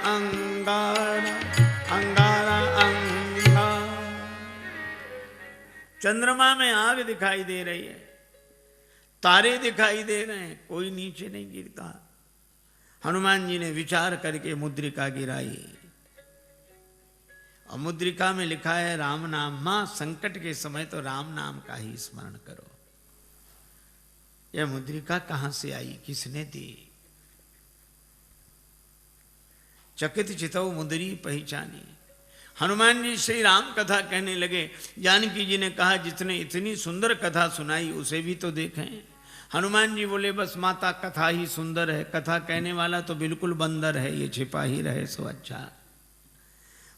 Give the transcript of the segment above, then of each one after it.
अंगारा अंगारा अंगारा। चंद्रमा में आग दिखाई दे रही है, तारे दिखाई दे रहे हैं, कोई नीचे नहीं गिरता। हनुमान जी ने विचार करके मुद्रिका गिराई और मुद्रिका में लिखा है राम नाम। मां संकट के समय तो राम नाम का ही स्मरण करो। यह मुद्रिका कहां से आई, किसने दी? चकित चितौ मुद्री पहचानी। हनुमान जी श्री राम कथा कहने लगे। जानकी जी ने कहा जितने इतनी सुंदर कथा सुनाई उसे भी तो देखें। हनुमान जी बोले बस माता कथा ही सुंदर है, कथा कहने वाला तो बिल्कुल बंदर है, ये छिपा ही रहे सो अच्छा।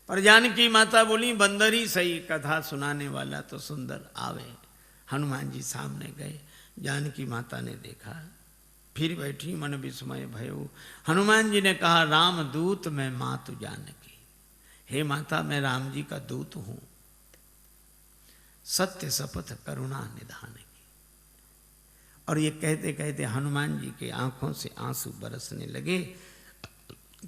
पर जानकी माता बोली बंदर ही सही, कथा सुनाने वाला तो सुंदर आवे। हनुमान जी सामने गए, जानकी माता ने देखा, फिर बैठी मन विस्मय भयो। हनुमान जी ने कहा राम दूत मैं मातु जानकी। हे माता मैं राम जी का दूत हूं, सत्य शपथ करुणा निधान की। और ये कहते कहते हनुमान जी के आंखों से आंसू बरसने लगे।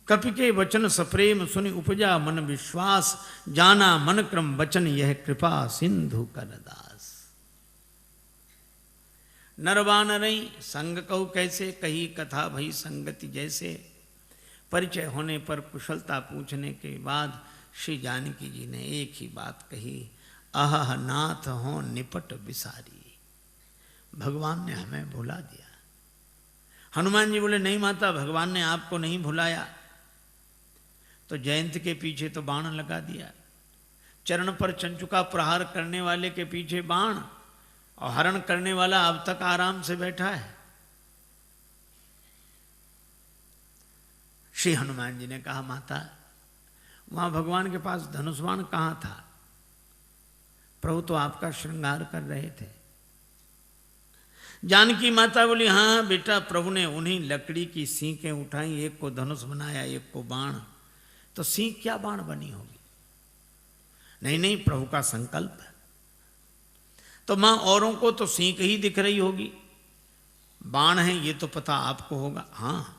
कपि के वचन सप्रेम सुनि उपजा मन विश्वास, जाना मन क्रम वचन यह कृपा सिंधु कर दास। नरवानरई संग कहु कैसे, कही कथा भई संगति जैसे। परिचय होने पर कुशलता पूछने के बाद श्री जानकी जी ने एक ही बात कही, अह नाथ हो निपट बिसारी। भगवान ने हमें भुला दिया। हनुमान जी बोले नहीं माता, भगवान ने आपको नहीं भुलाया। तो जयंत के पीछे तो बाण लगा दिया, चरण पर चंचुका प्रहार करने वाले के पीछे बाण, और हरण करने वाला अब तक आराम से बैठा है। श्री हनुमान जी ने कहा माता वहां भगवान के पास धनुष बाण कहां था? प्रभु तो आपका श्रृंगार कर रहे थे। जानकी माता बोली हाँ बेटा, प्रभु ने उन्हीं लकड़ी की सींकें उठाई, एक को धनुष बनाया एक को बाण। तो सींक क्या बाण बनी होगी? नहीं नहीं, प्रभु का संकल्प है। तो मां औरों को तो सींक ही दिख रही होगी, बाण है ये तो पता आपको होगा। हाँ,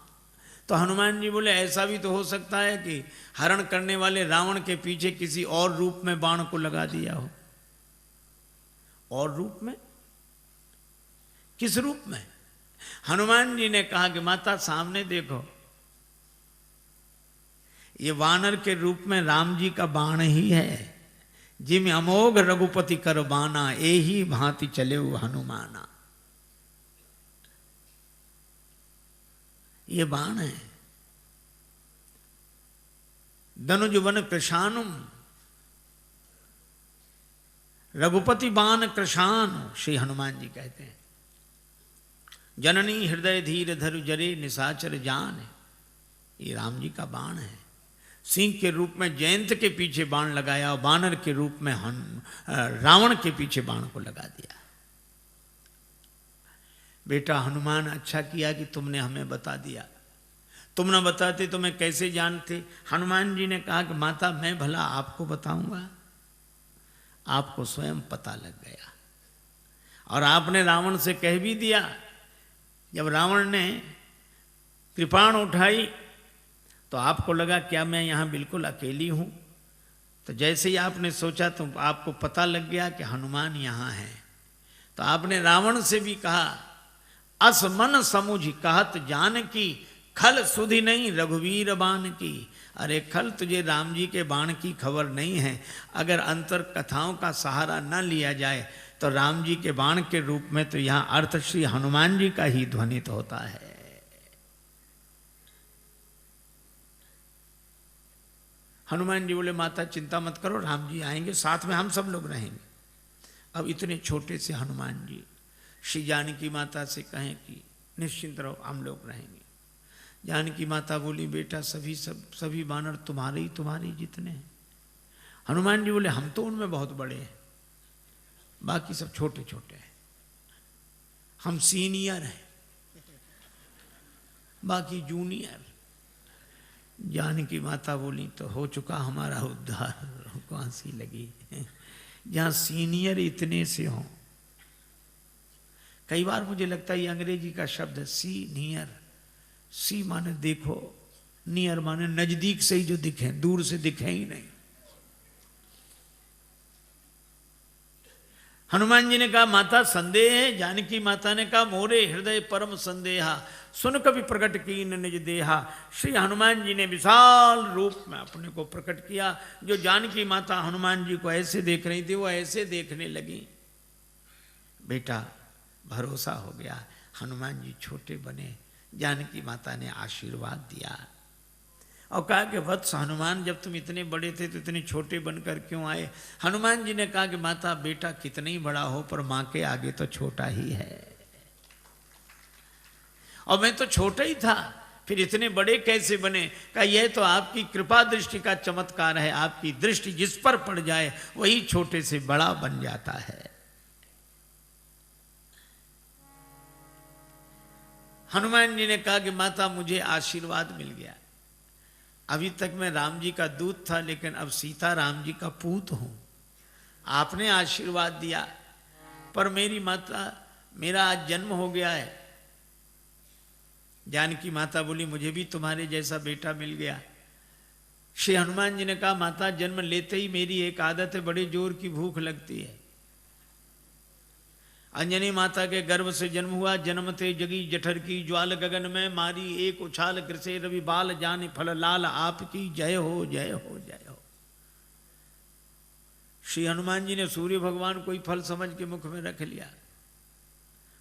तो हनुमान जी बोले ऐसा भी तो हो सकता है कि हरण करने वाले रावण के पीछे किसी और रूप में बाण को लगा दिया हो। और रूप में? किस रूप में? हनुमान जी ने कहा कि माता सामने देखो, ये वानर के रूप में राम जी का बाण ही है। जिम अमोघ रघुपति कर बाना, एही भांति चले हनुमाना। ये बाण है। धनुजवन कृशानुम, रघुपति बाण कृशान, श्री हनुमान जी कहते हैं। जननी हृदय धीर धरु जरे निशाचर जान, ये राम जी का बाण है। सिंह के रूप में जयंत के पीछे बाण लगाया और बानर के रूप में रावण के पीछे बाण को लगा दिया। बेटा हनुमान अच्छा किया कि तुमने हमें बता दिया, तुम न बताते तो मैं कैसे जानते। हनुमान जी ने कहा कि माता मैं भला आपको बताऊंगा, आपको स्वयं पता लग गया। और आपने रावण से कह भी दिया। जब रावण ने कृपाण उठाई तो आपको लगा क्या मैं यहाँ बिल्कुल अकेली हूँ? तो जैसे ही आपने सोचा तो आपको पता लग गया कि हनुमान यहाँ है। तो आपने रावण से भी कहा, अस मन समुझ कहत जान की, खल सुधि नहीं रघुवीर बाण की। अरे खल, तुझे राम जी के बाण की खबर नहीं है। अगर अंतर कथाओं का सहारा न लिया जाए तो राम जी के बाण के रूप में तो यहाँ अर्थ श्री हनुमान जी का ही ध्वनित होता है। हनुमान जी बोले माता चिंता मत करो, राम जी आएंगे, साथ में हम सब लोग रहेंगे। अब इतने छोटे से हनुमान जी श्री जानकी माता से कहें कि निश्चिंत रहो, हम लोग रहेंगे। जानकी माता बोली बेटा सभी बानर तुम्हारे जितने हैं। हनुमान जी बोले हम तो उनमें बहुत बड़े हैं, बाकी सब छोटे छोटे हैं, हम सीनियर हैं, बाकी जूनियर। जानकी माता बोली तो हो चुका हमारा उद्धार, हमको हंसी लगी। जहां सीनियर इतने से हों, कई बार मुझे लगता है ये अंग्रेजी का शब्द है सीनियर। सी माने देखो, नियर माने नजदीक से ही जो दिखे, दूर से दिखे ही नहीं। हनुमान जी ने कहा माता संदेह है। जानकी माता ने कहा मोरे हृदय परम संदेहा, सुन कभी प्रकट कीन निज देहा। श्री हनुमान जी ने विशाल रूप में अपने को प्रकट किया। जो जानकी माता हनुमान जी को ऐसे देख रही थी वो ऐसे देखने लगी। बेटा भरोसा हो गया, हनुमान जी छोटे बने। जानकी माता ने आशीर्वाद दिया और कहा कि वत्स हनुमान, जब तुम इतने बड़े थे तो इतने छोटे बनकर क्यों आए? हनुमान जी ने कहा कि माता बेटा कितना ही बड़ा हो पर माँ के आगे तो छोटा ही है, और मैं तो छोटा ही था, फिर इतने बड़े कैसे बने? कहा यह तो आपकी कृपा दृष्टि का चमत्कार है। आपकी दृष्टि जिस पर पड़ जाए वही छोटे से बड़ा बन जाता है। हनुमान जी ने कहा कि माता मुझे आशीर्वाद मिल गया। अभी तक मैं राम जी का दूत था, लेकिन अब सीता राम जी का पूत हूं। आपने आशीर्वाद दिया, पर मेरी माता मेरा आज जन्म हो गया है। जानकी माता बोली मुझे भी तुम्हारे जैसा बेटा मिल गया। श्री हनुमान जी ने कहा माता जन्म लेते ही मेरी एक आदत है, बड़े जोर की भूख लगती है। अंजनी माता के गर्भ से जन्म हुआ, जन्मते जगी जठर की ज्वाल, गगन में मारी एक उछाल, कृषे रवि बाल जाने फल लाल, आपकी जय हो जय हो जय हो। श्री हनुमान जी ने सूर्य भगवान को ही फल समझ के मुख में रख लिया।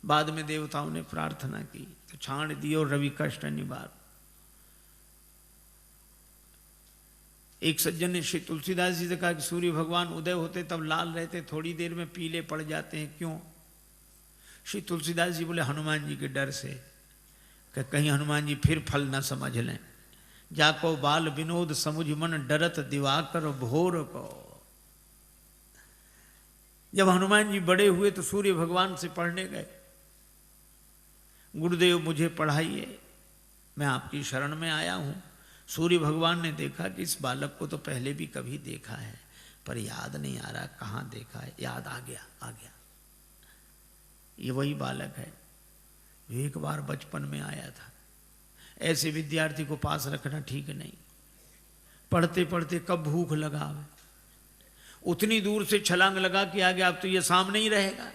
बाद में देवताओं ने प्रार्थना की तो छाण दियो रवि कष्ट निवार। एक सज्जन ने श्री तुलसीदास जी से कहा कि सूर्य भगवान उदय होते तब लाल रहते, थोड़ी देर में पीले पड़ जाते हैं, क्यों? श्री तुलसीदास जी बोले हनुमान जी के डर से, कि कहीं हनुमान जी फिर फल न समझ लें। जाको बाल विनोद समुझ मन, डरत दिवाकर भोर को। जब हनुमान जी बड़े हुए तो सूर्य भगवान से पढ़ने गए, गुरुदेव मुझे पढ़ाइए, मैं आपकी शरण में आया हूं। सूर्य भगवान ने देखा कि इस बालक को तो पहले भी कभी देखा है, पर याद नहीं आ रहा कहाँ देखा है। याद आ गया, आ गया, ये वही बालक है जो एक बार बचपन में आया था। ऐसे विद्यार्थी को पास रखना ठीक नहीं। पढ़ते पढ़ते कब भूख लगा, उतनी दूर से छलांग लगा कि आ गया, अब तो ये सामने ही रहेगा।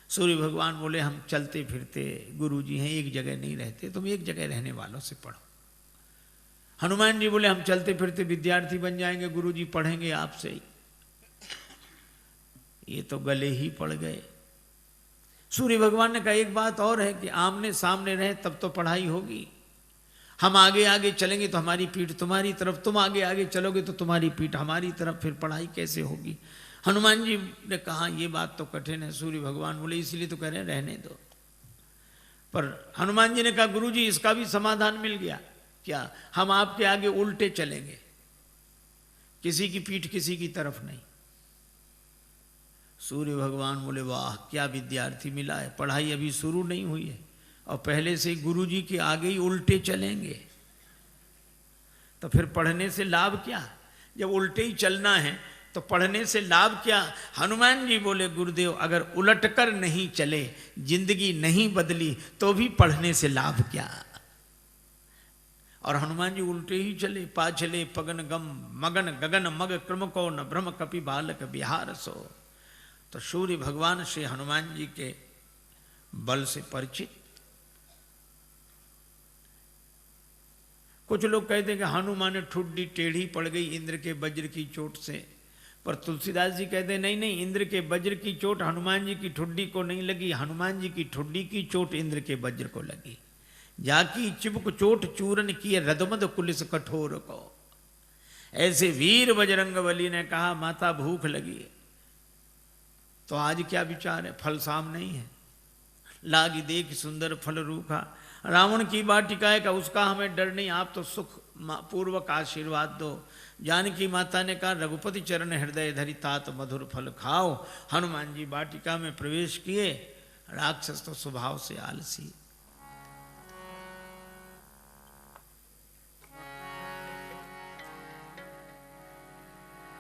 सूर्य भगवान बोले हम चलते फिरते गुरुजी हैं, एक जगह नहीं रहते, तुम एक जगह रहने वालों से पढ़ो। हनुमान जी बोले हम चलते फिरते विद्यार्थी बन जाएंगे, गुरुजी पढ़ेंगे आपसे ही। ये तो गले ही पड़ गए। सूर्य भगवान ने कहा एक बात और है कि आमने सामने रहे तब तो पढ़ाई होगी। हम आगे आगे चलेंगे तो हमारी पीठ तुम्हारी तरफ, तुम आगे आगे चलोगे तो तुम्हारी पीठ हमारी तरफ, फिर पढ़ाई कैसे होगी? हनुमान जी ने कहा ये बात तो कठिन है। सूर्य भगवान बोले इसलिए तो कह रहे हैं रहने दो। पर हनुमान जी ने कहा गुरुजी इसका भी समाधान मिल गया। क्या? हम आपके आगे उल्टे चलेंगे, किसी की पीठ किसी की तरफ नहीं। सूर्य भगवान बोले वाह क्या विद्यार्थी मिला है, पढ़ाई अभी शुरू नहीं हुई है और पहले से गुरुजी के आगे ही उल्टे चलेंगे, तो फिर पढ़ने से लाभ क्या? जब उल्टे ही चलना है तो पढ़ने से लाभ क्या? हनुमान जी बोले गुरुदेव अगर उलटकर नहीं चले, जिंदगी नहीं बदली, तो भी पढ़ने से लाभ क्या? और हनुमान जी उल्टे ही चले। पाछले पगन गम मगन गगन मग क्रम को न भ्रम कपि बालक बिहार सो। तो सूर्य भगवान श्री हनुमान जी के बल से परिचित। कुछ लोग कहते हैं कि हनुमान ठुड्डी टेढ़ी पड़ गई इंद्र के वज्र की चोट से, पर तुलसीदास जी कहते हैं नहीं नहीं, इंद्र के वज्र की चोट हनुमान जी की ठुड्डी को नहीं लगी, हनुमान जी की ठुड्डी की चोट इंद्र के वज्र को लगी। जाकी चिबुक चोट चूरन किए रदमद कुलिस कठोर को। ऐसे वीर बजरंगबली ने कहा माता भूख लगी है, तो आज क्या विचार है? फल सामने ही है। लागी देख सुंदर फल रूखा, रावण की वाटिका है का उसका हमें डर नहीं, आप तो सुख पूर्वक आशीर्वाद दो। जानकी माता ने कहा रघुपति चरण हृदय धरि तात मधुर फल खाओ। हनुमान जी वाटिका में प्रवेश किए। राक्षस तो स्वभाव से आलसी।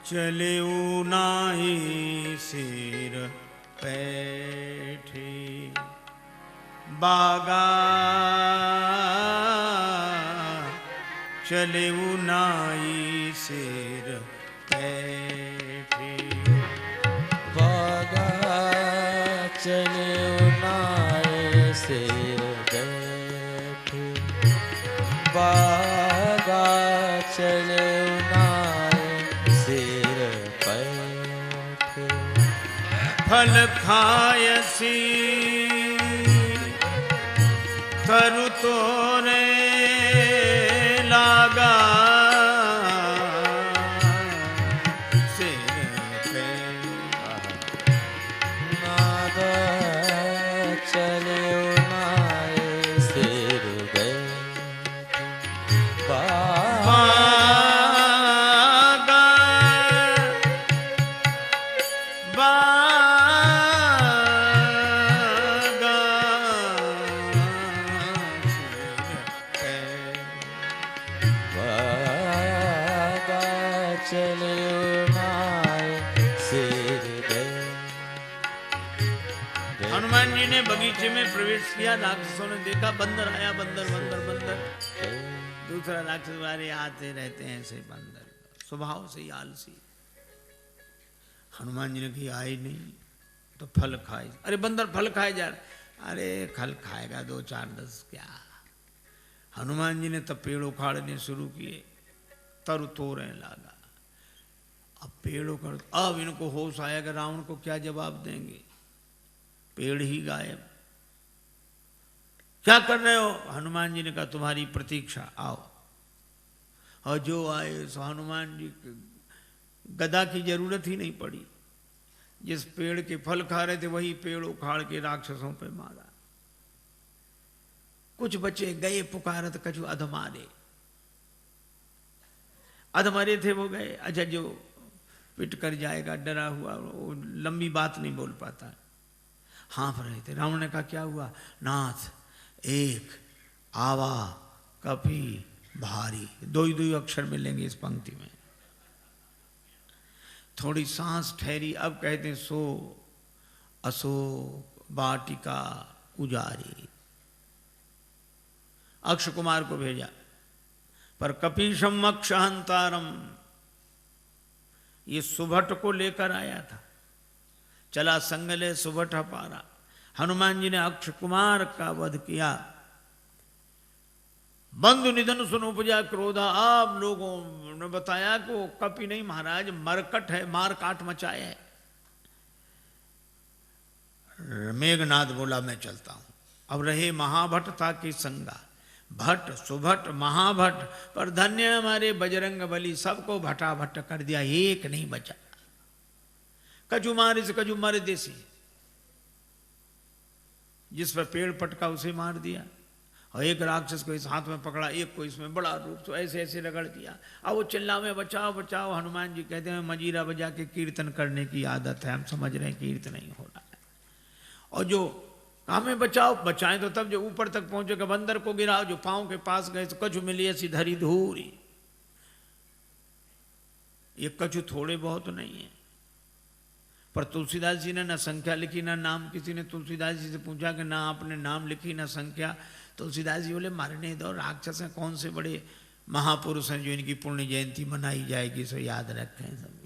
चले नाहि सिर पैठी बागा चले नाई सिर बैठे। बागा चले नाई सिर बैठे। बागा चले नाई सिर बैठे। फल खायसी तरु तोरे लागा सिर पे। नाद चले नाय सिर बैठे। बागा चले नाय सिर बैठे। हनुमान जी ने बगीचे में प्रवेश किया। राक्षसों ने देखा बंदर आया, बंदर बंदर बंदर। दूसरा राक्षस वाले आते रहते हैं ऐसे बंदर, स्वभाव से ही आलसी। हनुमान जी ने कहा आए नहीं तो फल खाए। अरे बंदर फल खाए जा रहे। अरे फल खाएगा 2 4 10 क्या। हनुमान जी ने तब पेड़ उखाड़ने शुरू किए, तरु तोड़ने लगा। अब पेड़ उखड़, अब इनको होश आया कि रावण को क्या जवाब देंगे, पेड़ ही गायब। क्या कर रहे हो? हनुमान जी ने कहा तुम्हारी प्रतीक्षा, आओ। और जो आए सो हनुमान जी गदा की जरूरत ही नहीं पड़ी। जिस पेड़ के फल खा रहे थे वही पेड़ उखाड़ के राक्षसों पे मारा। कुछ बचे गए पुकारत कछु अधमारे। अधमरे थे वो गए। अच्छा जो पिट कर जाएगा डरा हुआ, वो लंबी बात नहीं बोल पाता, हाँफ रहे थे। रावण ने कहा क्या हुआ? नाथ एक आवा कपी भारी, 2 ही 2 अक्षर मिलेंगे इस पंक्ति में। थोड़ी सांस ठहरी, अब कहते हैं सो अशोक वाटिका उजारी। अक्ष कुमार को भेजा, पर कपीशम अक्षहंतारम, ये सुभट को लेकर आया था। चला संगले सुभट पारा। हनुमान जी ने अक्ष कुमार का वध किया। बंधु निधन सुन उपजा क्रोधा। आप लोगों ने बताया कि वो कपि नहीं महाराज, मरकट है, मार काट मचाए है। मेघनाद बोला मैं चलता हूं। अब रहे महाभट था कि संगा, भट्ट सुभट महाभट, पर धन्य हमारे बजरंग बली, सबको भटा भट्ट कर दिया, एक नहीं बचा। कजू मारे से कजू मर देसी, जिस पर पेड़ पटका उसे मार दिया। और एक राक्षस को इस हाथ में पकड़ा, एक को इसमें बड़ा रूप, तो ऐसे ऐसे रगड़ दिया। अब वो चिल्लावे बचाओ बचाओ। हनुमान जी कहते हैं मजीरा बजा के कीर्तन करने की आदत है, हम समझ रहे हैं कीर्तन नहीं हो रहा है। और जो हमें बचाओ, बचाएं तो तब जो ऊपर तक पहुंचेगा। बंदर को गिराओ, जो पांव के पास गए तो कछु मिली ऐसी धरी धूरी। ये कछु थोड़े बहुत नहीं है। पर तुलसीदास जी ने ना संख्या लिखी ना नाम। किसी ने तुलसीदास जी से पूछा कि ना आपने नाम लिखी ना संख्या। तुलसीदास जी बोले मरने दो, राक्षस हैं, कौन से बड़े महापुरुष हैं जो इनकी पुण्य जयंती मनाई जाएगी, सो याद रखें सब।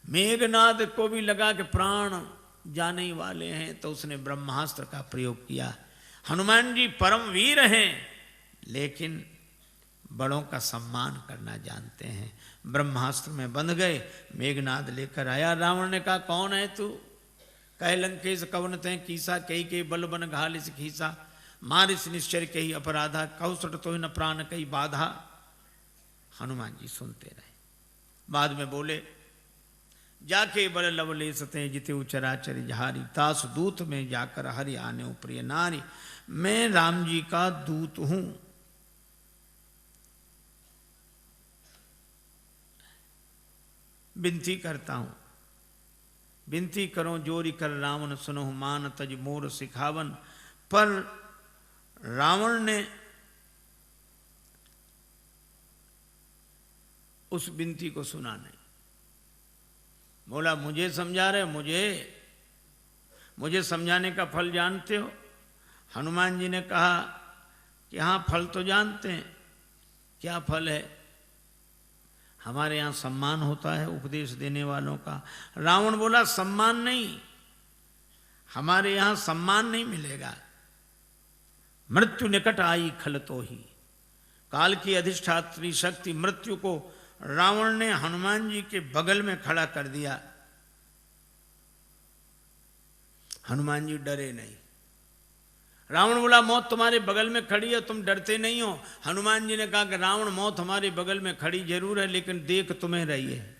मेघनाद को भी लगा कि प्राण जाने ही वाले हैं, तो उसने ब्रह्मास्त्र का प्रयोग किया। हनुमान जी परम वीर हैं, लेकिन बड़ों का सम्मान करना जानते हैं। ब्रह्मास्त्र में बंध गए। मेघनाद लेकर आया। रावण ने कहा कौन है तू? कह लंकेश कवन तै कीसा, कई के बल बन घालिस खीसा, मारिस निश्चर कही अपराधा, कौसट तो न प्राण कई बाधा। हनुमान जी सुनते रहे। बाद में बोले जाके बल लवले सते जिते चराचर जहारी, तास दूत में जाकर हरि आने प्रिय नारी। मैं राम जी का दूत हूं। विनती करता हूं, विनती करो जोरी कर रावण सुनो मान तज मोर सिखावन। पर रावण ने उस विनती को सुना नहीं। बोला मुझे समझा रहे, मुझे समझाने का फल जानते हो? हनुमान जी ने कहा कि हाँ फल तो जानते हैं, क्या फल है? हमारे यहाँ सम्मान होता है उपदेश देने वालों का। रावण बोला सम्मान नहीं, हमारे यहाँ सम्मान नहीं मिलेगा। मृत्यु निकट आई खल तो ही, काल की अधिष्ठात्री शक्ति मृत्यु को रावण ने हनुमान जी के बगल में खड़ा कर दिया। हनुमान जी डरे नहीं। रावण बोला मौत तुम्हारे बगल में खड़ी है, तुम डरते नहीं हो? हनुमान जी ने कहा कि रावण मौत हमारे बगल में खड़ी जरूर है, लेकिन देख तुम्हें रही है।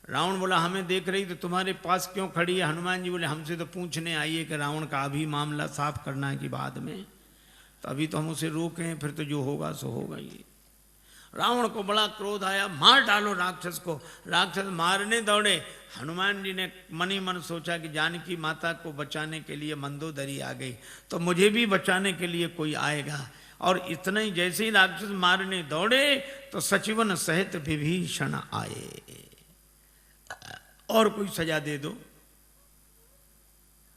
रावण बोला हमें देख रही तो तुम्हारे पास क्यों खड़ी है? हनुमान जी बोले हमसे तो पूछने आई है कि रावण का अभी मामला साफ करना है कि बाद में, तो अभी तो हम उसे रोके, फिर तो जो होगा सो होगा ही। रावण को बड़ा क्रोध आया, मार डालो राक्षस को। राक्षस मारने दौड़े। हनुमान जी ने मन ही मन सोचा कि जानकी माता को बचाने के लिए मंदोदरी आ गई, तो मुझे भी बचाने के लिए कोई आएगा। और इतना ही जैसे ही राक्षस मारने दौड़े तो सचिवन सहित विभीषण आए। और कोई सजा दे दो।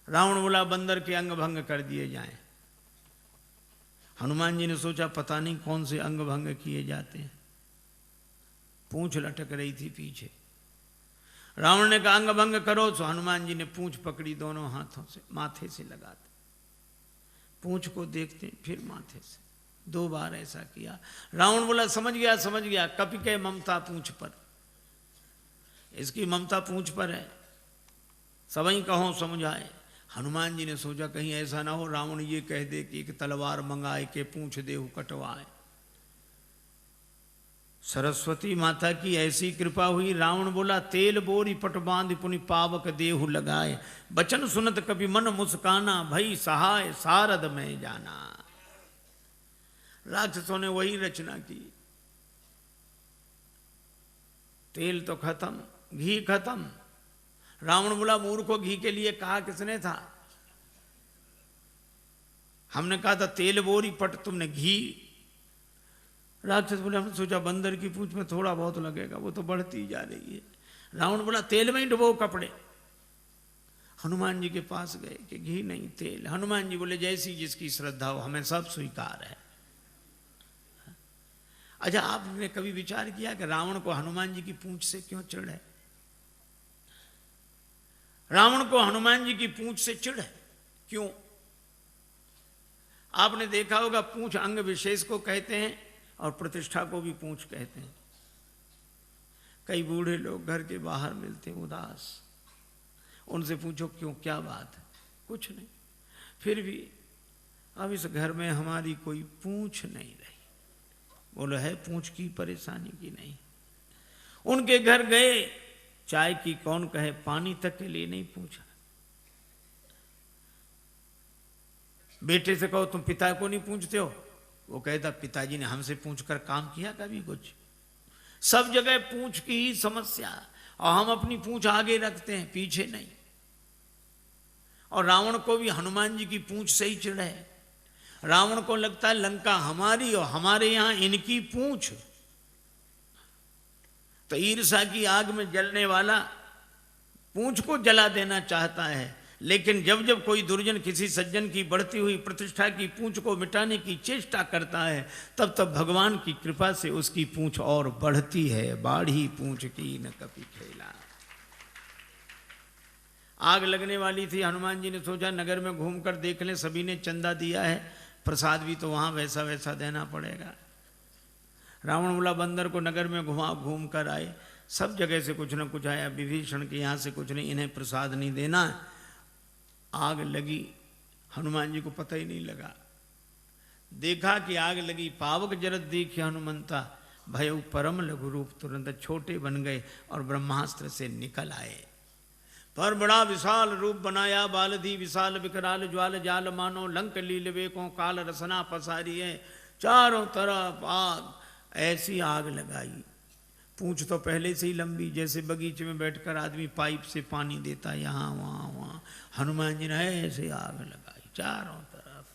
रावण बोला बंदर के अंग भंग कर दिए जाएं। हनुमान जी ने सोचा पता नहीं कौन से अंग भंग किए जाते हैं। पूंछ लटक रही थी पीछे। रावण ने कहा अंग भंग करो, तो हनुमान जी ने पूंछ पकड़ी दोनों हाथों से, माथे से लगाते, पूंछ को देखते फिर माथे से, 2 बार ऐसा किया। रावण बोला समझ गया, कपि के ममता पूंछ पर, इसकी ममता पूंछ पर है, सबई कहो समझाए। हनुमान जी ने सोचा कहीं ऐसा ना हो रावण ये कह दे कि एक तलवार मंगाए के पूंछ देहु कटवाए। सरस्वती माता की ऐसी कृपा हुई। रावण बोला तेल बोरी पट बांध पुनि पावक देहु लगाए, बचन सुनत कभी मन मुस्काना, भई सहाय सारद में जाना। राक्षसों ने वही रचना की। तेल तो खत्म, घी खत्म। रावण बोला मूर्खों घी के लिए कहा किसने था? हमने कहा था तेल बोरी पट, तुमने घी। राक्षस बोले हमने सोचा बंदर की पूंछ में थोड़ा बहुत लगेगा, वो तो बढ़ती जा रही है। रावण बोला तेल में ही डुबो कपड़े। हनुमान जी के पास गए कि घी नहीं तेल। हनुमान जी बोले जैसी जिसकी श्रद्धा हो, हमें सब स्वीकार है। अच्छा आपने कभी विचार किया कि रावण को हनुमान जी की पूंछ से क्यों चिढ़ है? रावण को हनुमान जी की पूंछ से चिढ़ है क्यों? आपने देखा होगा पूंछ अंग विशेष को कहते हैं और प्रतिष्ठा को भी पूंछ कहते हैं। कई बूढ़े लोग घर के बाहर मिलते हैं उदास, उनसे पूछो क्यों, क्या बात है? कुछ नहीं, फिर भी अब इस घर में हमारी कोई पूंछ नहीं रही। बोलो है पूंछ की परेशानी की नहीं। उनके घर गए, चाय की कौन कहे, पानी तक के लिए नहीं पूछा। बेटे से कहो तुम पिता को नहीं पूछते हो, वो कहता पिताजी ने हमसे पूछकर काम किया कभी कुछ? सब जगह पूंछ की ही समस्या, और हम अपनी पूंछ आगे रखते हैं पीछे नहीं। और रावण को भी हनुमान जी की पूंछ से ही चिढ़ है। रावण को लगता है लंका हमारी और हमारे यहां इनकी पूंछ। तो ईर्ष्या की आग में जलने वाला पूंछ को जला देना चाहता है, लेकिन जब जब कोई दुर्जन किसी सज्जन की बढ़ती हुई प्रतिष्ठा की पूंछ को मिटाने की चेष्टा करता है, तब तब भगवान की कृपा से उसकी पूंछ और बढ़ती है। बाढ़ी पूंछ की न कभी खेला। आग लगने वाली थी। हनुमान जी ने सोचा नगर में घूमकर देख लें, सभी ने चंदा दिया है, प्रसाद भी तो वहां वैसा वैसा देना पड़ेगा। रावण बोला बंदर को नगर में घूम कर आए, सब जगह से कुछ न कुछ आया, विभीषण के यहाँ से कुछ नहीं, इन्हें प्रसाद नहीं देना। आग लगी, हनुमान जी को पता ही नहीं लगा। देखा कि आग लगी, पावक जरत देखी हनुमंता, भय परम लघु रूप, तुरंत छोटे बन गए और ब्रह्मास्त्र से निकल आए। पर बड़ा विशाल रूप बनाया, बालधी विशाल विकराल ज्वाल जाल मानो, लंक लील वेकों काल रसना पसारी है। चारों तरफ आग, ऐसी आग लगाई। पूंछ तो पहले से ही लंबी, जैसे बगीचे में बैठकर आदमी पाइप से पानी देता, यहाँ वहाँ वहाँ, हनुमान जी ने ऐसे आग लगाई चारों तरफ।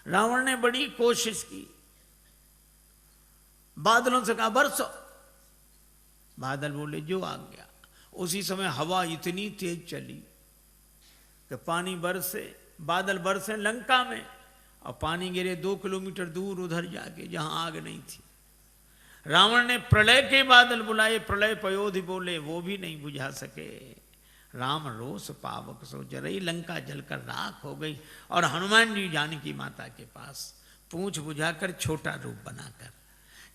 रावण ने बड़ी कोशिश की, बादलों से कहा बरसो, बादल बोले जो आ गया। उसी समय हवा इतनी तेज चली कि पानी बरसे बादल बरसे लंका में, और पानी गिरे 2 किलोमीटर दूर उधर जाके जहां आग नहीं थी। रावण ने प्रलय के बादल बुलाए, प्रलय पयोधि बोले, वो भी नहीं बुझा सके। राम रोष पावक सो जरई, लंका जलकर राख हो गई। और हनुमान जी जानकी माता के पास पूंछ बुझाकर छोटा रूप बनाकर,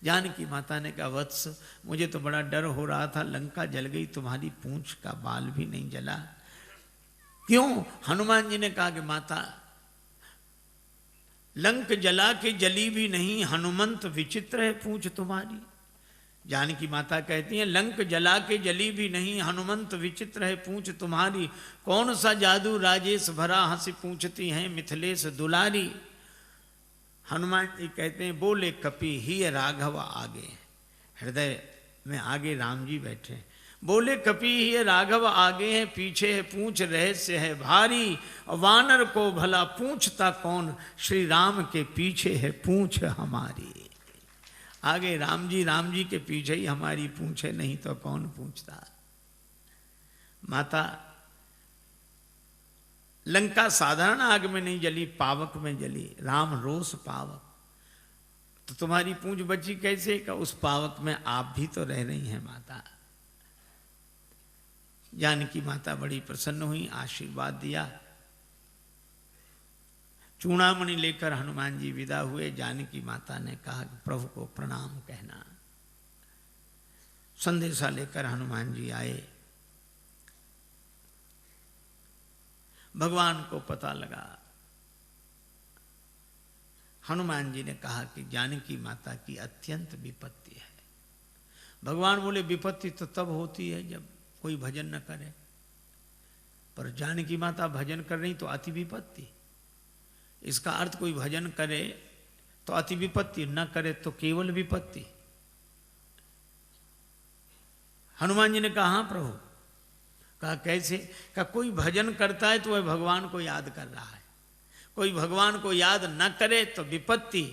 जानकी माता ने कहा, वत्स मुझे तो बड़ा डर हो रहा था, लंका जल गई, तुम्हारी पूंछ का बाल भी नहीं जला। क्यों? हनुमान जी ने कहा कि माता, लंक जला के जली भी नहीं, हनुमंत विचित्र है पूंछ तुम्हारी। जानकी माता कहती हैं, लंक जला के जली भी नहीं, हनुमंत विचित्र है पूंछ तुम्हारी। कौन सा जादू राजेश भरा, हंसी पूछती हैं मिथिलेश दुलारी। हनुमान जी कहते हैं, बोले कपि ही राघव आगे, हृदय में आगे राम जी बैठे। बोले कपि ही राघव आगे है, पीछे है पूंछ रहस्य है भारी। वानर को भला पूछता कौन, श्री राम के पीछे है पूंछ हमारी। आगे राम जी के पीछे ही हमारी पूंछ है, नहीं तो कौन पूछता। माता, लंका साधारण आग में नहीं जली, पावक में जली। राम रोष पावक, तो तुम्हारी पूंछ बची कैसे? का उस पावक में आप भी तो रह रही हैं माता। जानकी माता बड़ी प्रसन्न हुई, आशीर्वाद दिया। चूड़ामणि लेकर हनुमान जी विदा हुए। जानकी माता ने कहा कि प्रभु को प्रणाम कहना। संदेशा लेकर हनुमान जी आए। भगवान को पता लगा। हनुमान जी ने कहा कि जानकी माता की अत्यंत विपत्ति है। भगवान बोले, विपत्ति तो तब होती है जब कोई भजन न करे, पर जानकी माता भजन कर रही तो अति विपत्ति। इसका अर्थ कोई भजन करे तो अति विपत्ति, न करे तो केवल विपत्ति। हनुमान जी ने कहा, हाँ प्रभु। कहा कैसे? कहा कोई भजन करता है तो वह भगवान को याद कर रहा है, कोई भगवान को याद न करे तो विपत्ति,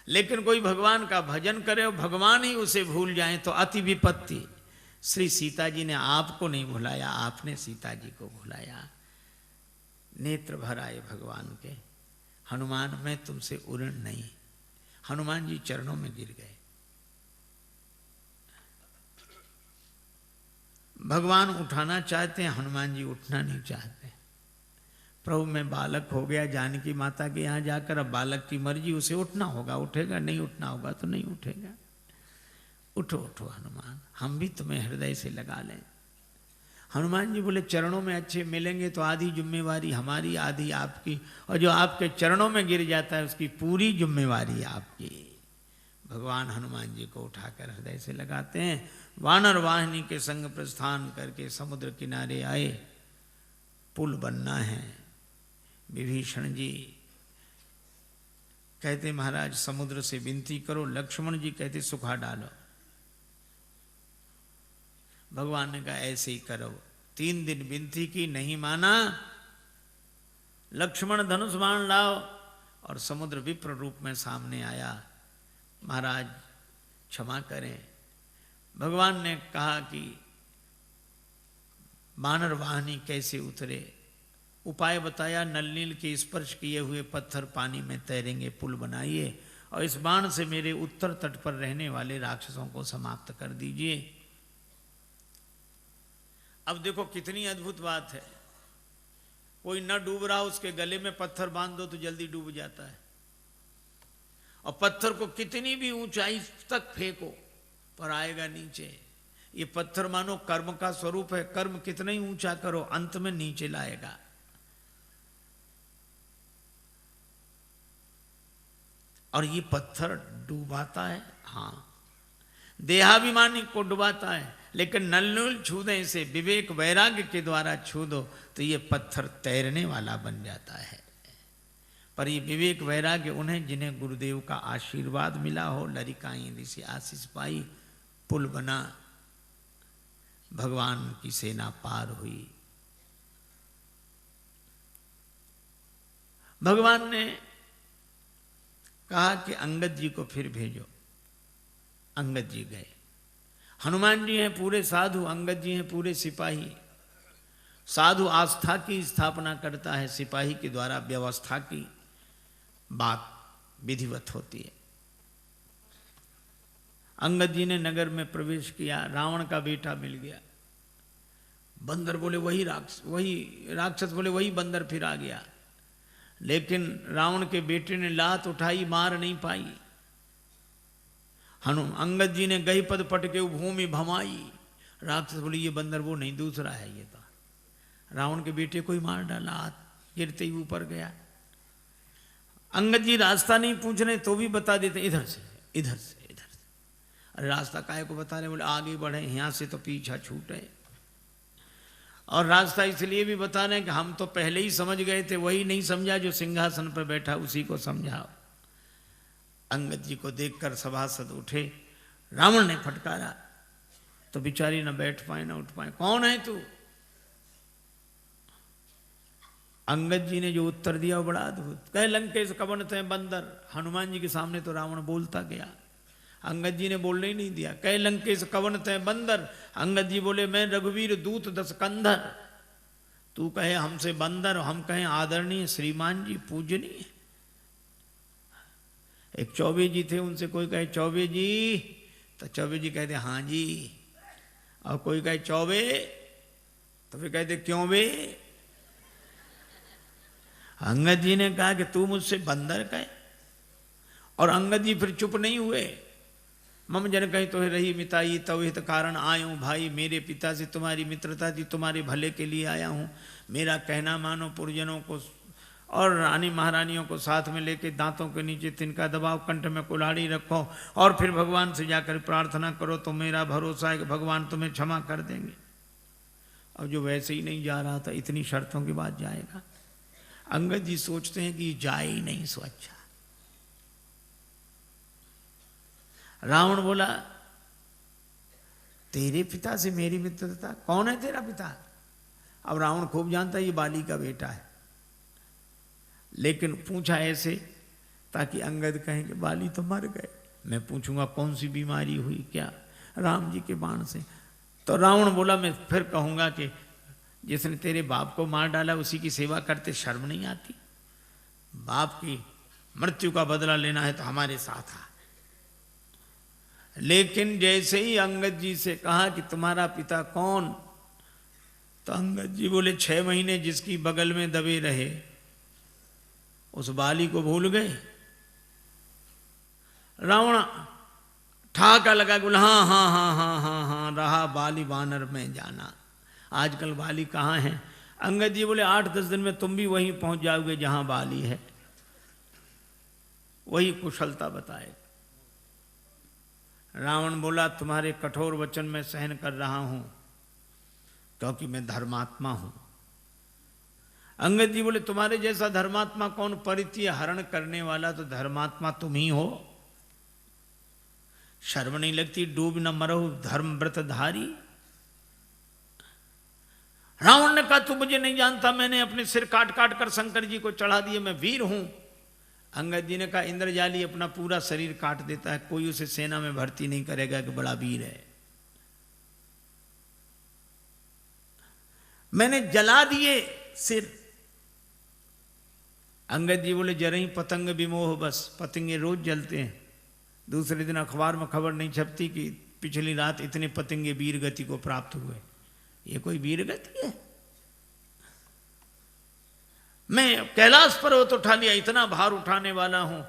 लेकिन कोई भगवान का भजन करे और भगवान ही उसे भूल जाए तो अति विपत्ति। श्री सीता जी ने आपको नहीं भुलाया, आपने सीता जी को भुलाया। नेत्र भर आए भगवान के। हनुमान, मैं तुमसे उऋण नहीं। हनुमान जी चरणों में गिर गए। भगवान उठाना चाहते हैं, हनुमान जी उठना नहीं चाहते। प्रभु मैं बालक हो गया जानकी माता के यहाँ जाकर, अब बालक की मर्जी, उसे उठना होगा उठेगा, नहीं उठना होगा तो नहीं उठेगा। उठो उठो हनुमान, हम भी तुम्हें हृदय से लगा लें। हनुमान जी बोले, चरणों में अच्छे मिलेंगे तो आधी जिम्मेवारी हमारी, आधी आपकी, और जो आपके चरणों में गिर जाता है उसकी पूरी जिम्मेवारी आपकी। भगवान हनुमान जी को उठाकर हृदय से लगाते हैं। वानर वाहिनी के संग प्रस्थान करके समुद्र किनारे आए। पुल बनना है। विभीषण जी कहते, महाराज समुद्र से विनती करो। लक्ष्मण जी कहते, सुखा डालो। भगवान ने कहा, ऐसे ही करो। 3 दिन विनती की, नहीं माना। लक्ष्मण धनुष बाण लाओ, और समुद्र विप्र रूप में सामने आया। महाराज क्षमा करें। भगवान ने कहा कि वानर वाहिनी कैसे उतरे, उपाय बताया। नल नील के स्पर्श किए हुए पत्थर पानी में तैरेंगे, पुल बनाइए, और इस बाण से मेरे उत्तर तट पर रहने वाले राक्षसों को समाप्त कर दीजिए। अब देखो कितनी अद्भुत बात है। कोई न डूब रहा, उसके गले में पत्थर बांध दो तो जल्दी डूब जाता है, और पत्थर को कितनी भी ऊंचाई तक फेंको पर आएगा नीचे। ये पत्थर मानो कर्म का स्वरूप है, कर्म कितना ही ऊंचा करो अंत में नीचे लाएगा। और ये पत्थर डुबाता है, हाँ, देहाभिमानी को डुबाता है, लेकिन नल छू दे इसे, विवेक वैराग्य के द्वारा छू दो तो ये पत्थर तैरने वाला बन जाता है। पर ये विवेक वैराग्य उन्हें जिन्हें गुरुदेव का आशीर्वाद मिला हो, लरिकाई ऋषि आशीष पाई, पुल बना, भगवान की सेना पार हुई। भगवान ने कहा कि अंगद जी को फिर भेजो। अंगद जी गए। हनुमान जी हैं पूरे साधु, अंगद जी हैं पूरे सिपाही। साधु आस्था की स्थापना करता है, सिपाही के द्वारा व्यवस्था की बात विधिवत होती है। अंगद जी ने नगर में प्रवेश किया, रावण का बेटा मिल गया। बंदर बोले वही राक्षस बोले वही बंदर फिर आ गया। लेकिन रावण के बेटे ने लात उठाई, मार नहीं पाई। अंगद जी ने गही पद पट के भूमि भमाई। राक्षस बोले ये बंदर वो नहीं, दूसरा है ये तो। रावण के बेटे को ही मार डाला, हाथ गिरते ही ऊपर गया। अंगद जी रास्ता नहीं पूछ रहे तो भी बता देते इधर से इधर से इधर से। अरे रास्ता काहे को बता रहे? बोले आगे बढ़े, यहाँ से तो पीछा छूटे। और रास्ता इसलिए भी बता रहे हैं कि हम तो पहले ही समझ गए थे, वही नहीं समझा जो सिंहासन पर बैठा उसी को समझाओ। अंगद जी को देखकर सभासद उठे। रावण ने फटकारा तो बिचारी न बैठ पाए न उठ पाए। कौन है तू? अंगद जी ने जो उत्तर दिया वो बड़ा अद्भुत। कहे लंकेश कवन थे बंदर। हनुमान जी के सामने तो रावण बोलता गया, अंगद जी ने बोलने ही नहीं दिया। कहे लंकेश कवन थे बंदर। अंगद जी बोले मैं रघुवीर दूत दस कंधर। तू कहे हमसे बंदर, हम कहें आदरणीय श्रीमान जी पूजनीय। एक चौबे जी थे, उनसे कोई कहे चौबे जी तो चौबे जी कहते हाँ जी, और कोई कहे चौबे तो फिर कहते क्यों बे। अंगद जी ने कहा कि तू मुझसे बंदर कहे, और अंगद जी फिर चुप नहीं हुए। मम जन कहीं तो रही मिताई तव हित कारण आयूं। भाई मेरे पिता से तुम्हारी मित्रता थी, तुम्हारे भले के लिए आया हूँ। मेरा कहना मानो, पुरजनों को और रानी महारानियों को साथ में लेके दांतों के नीचे तिनका दबाओ, कंठ में कुल्हाड़ी रखो और फिर भगवान से जाकर प्रार्थना करो तो मेरा भरोसा है कि भगवान तुम्हें क्षमा कर देंगे। और जो वैसे ही नहीं जा रहा था, इतनी शर्तों के बाद जाएगा। अंगद जी सोचते हैं कि जाए ही नहीं सो अच्छा। रावण बोला तेरे पिता से मेरी मित्रता, कौन है तेरा पिता? अब रावण खूब जानता है ये बाली का बेटा है, लेकिन पूछा ऐसे ताकि अंगद कहें कि बाली तो मर गए। मैं पूछूंगा कौन सी बीमारी हुई क्या? राम जी के बाण से। तो रावण बोला मैं फिर कहूंगा कि जिसने तेरे बाप को मार डाला उसी की सेवा करते शर्म नहीं आती? बाप की मृत्यु का बदला लेना है तो हमारे साथ आ। लेकिन जैसे ही अंगद जी से कहा कि तुम्हारा पिता कौन, तो अंगद जी बोले 6 महीने जिसकी बगल में दबे रहे उस बाली को भूल गए। रावण ठाका लगा, बोला हाँ हाँ हाँ हाँ हाँ हाँ रहा बाली वानर में जाना। आजकल बाली कहाँ है? अंगद जी बोले 8-10 दिन में तुम भी वहीं पहुंच जाओगे जहां बाली है। वही कुशलता बताए। रावण बोला तुम्हारे कठोर वचन में सहन कर रहा हूं क्योंकि मैं धर्मात्मा हूं। अंगद जी बोले तुम्हारे जैसा धर्मात्मा कौन? परित्य हरण करने वाला तो धर्मात्मा तुम ही हो। शर्म नहीं लगती? डूब न मरो धर्म व्रतधारी। रावण ने कहा तू मुझे नहीं जानता, मैंने अपने सिर काट काट कर शंकर जी को चढ़ा दिए, मैं वीर हूं। अंगद जी ने कहा इंद्रजाली अपना पूरा शरीर काट देता है, कोई उसे सेना में भर्ती नहीं करेगा कि बड़ा वीर है। मैंने जला दिए सिर। अंगद जी बोले जरा ही पतंग विमोह, बस पतंगे रोज जलते हैं। दूसरे दिन अखबार में खबर नहीं छपती कि पिछली रात इतने पतंगे वीर गति को प्राप्त हुए। ये कोई वीर गति है? मैं कैलाश पर्वत उठा लिया, इतना भार उठाने वाला हूं।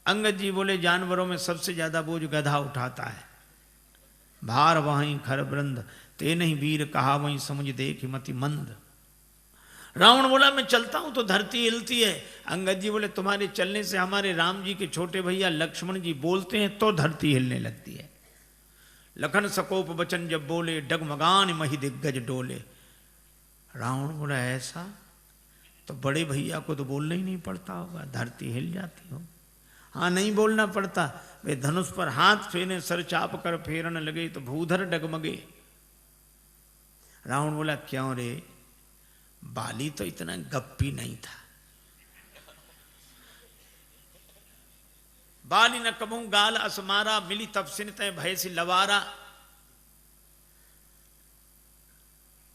अंगद जी बोले जानवरों में सबसे ज्यादा बोझ गधा उठाता है। भार वहीं खर वृंद, ते नहीं वीर कहा वहीं समझ देख मति मंद। रावण बोला मैं चलता हूं तो धरती हिलती है। अंगद जी बोले तुम्हारे चलने से हमारे राम जी के छोटे भैया लक्ष्मण जी बोलते हैं तो धरती हिलने लगती है। लखन सकोप बचन जब बोले, डगमगान मही दिग्गज डोले। रावण बोला ऐसा? तो बड़े भैया को तो बोलना ही नहीं पड़ता होगा, धरती हिल जाती हो। हाँ नहीं बोलना पड़ता। वे धनुष पर हाथ फेरे, सर चाप कर फेरन लगे तो भूधर डगमगे। रावण बोला क्यों रे? बाली तो इतना गप्पी नहीं था। बाली न कबू गाल असमारा, मिली तपसिन तय भय से लवारा।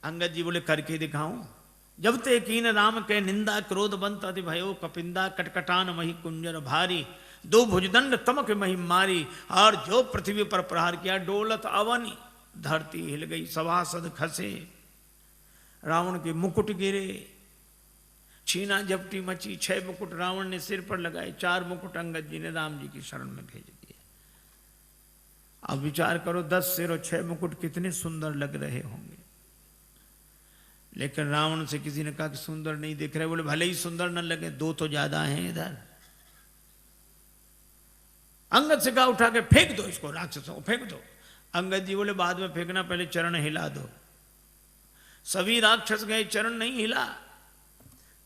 अंगद जी बोले करके दिखाऊं। जब ते कीन राम के निंदा क्रोध बंत अति भयो कपिंदा कटकटान मही कुंजर भारी दो भुजदंड तमक मही मारी और जो पृथ्वी पर प्रहार किया डोलत अवनी धरती हिल गई सभासद खसे रावण के मुकुट गिरे छीना झपटी मची 6 मुकुट रावण ने सिर पर लगाए 4 मुकुट अंगद जी ने राम जी की शरण में भेज दिए। अब विचार करो 10 सिर और 6 मुकुट कितने सुंदर लग रहे होंगे। लेकिन रावण से किसी ने कहा कि सुंदर नहीं दिख रहे। बोले भले ही सुंदर न लगे 2 तो ज्यादा हैं इधर। अंगद से कहा उठा के फेंक दो इसको, राक्षसों को फेंक दो। अंगद जी बोले बाद में फेंकना, पहले चरण हिला दो। सभी राक्षस गए, चरण नहीं हिला।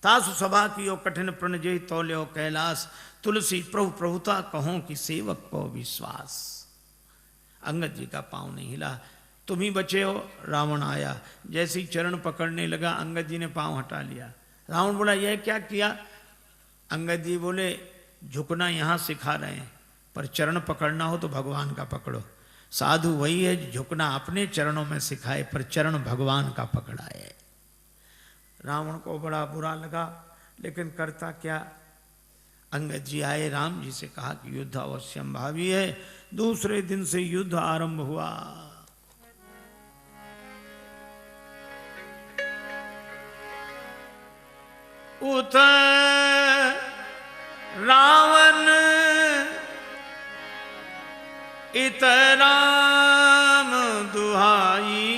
तासु सभा की ओ कठिन प्रण जय तौल्यो कैलाश तुलसी प्रभु प्रभुता कहो कि सेवक को विश्वास। अंगद जी का पांव नहीं हिला। तुम ही बचे हो। रावण आया, जैसे ही चरण पकड़ने लगा अंगद जी ने पांव हटा लिया। रावण बोला यह क्या किया? अंगद जी बोले झुकना यहां सिखा रहे हैं, पर चरण पकड़ना हो तो भगवान का पकड़ो। साधु वही है झुकना अपने चरणों में सिखाए, पर चरण भगवान का पकड़ाए। रावण को बड़ा बुरा लगा, लेकिन करता क्या। अंगद जी आए, राम जी से कहा कि युद्ध अवश्यम भावी है। दूसरे दिन से युद्ध आरंभ हुआ। उत रावण इत राम दुहाई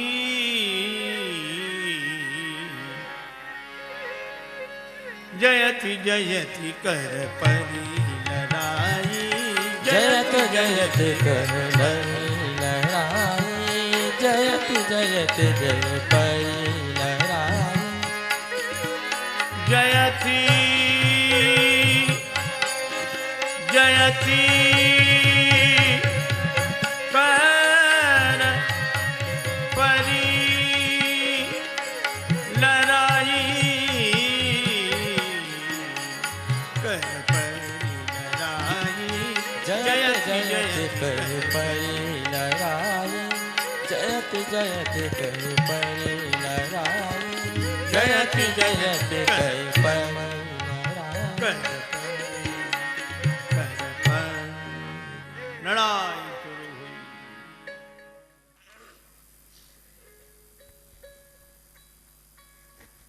जयति जयति कर परी लड़ाई। जयत जयत कर लड़ाई जयत जयत जय परी लड़ाई। जयति जयति कर परी लड़ाई कर परी लड़ाई। जयत जयत कर परी लड़ाई जयत जयत कर परी लड़ाई जयत जयत कर परी लड़ाई। लड़ाई शुरू हुई।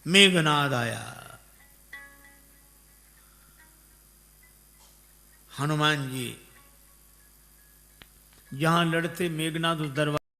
मेघनाद आया। हनुमान जी जहां लड़ते मेघनाद उस दरबार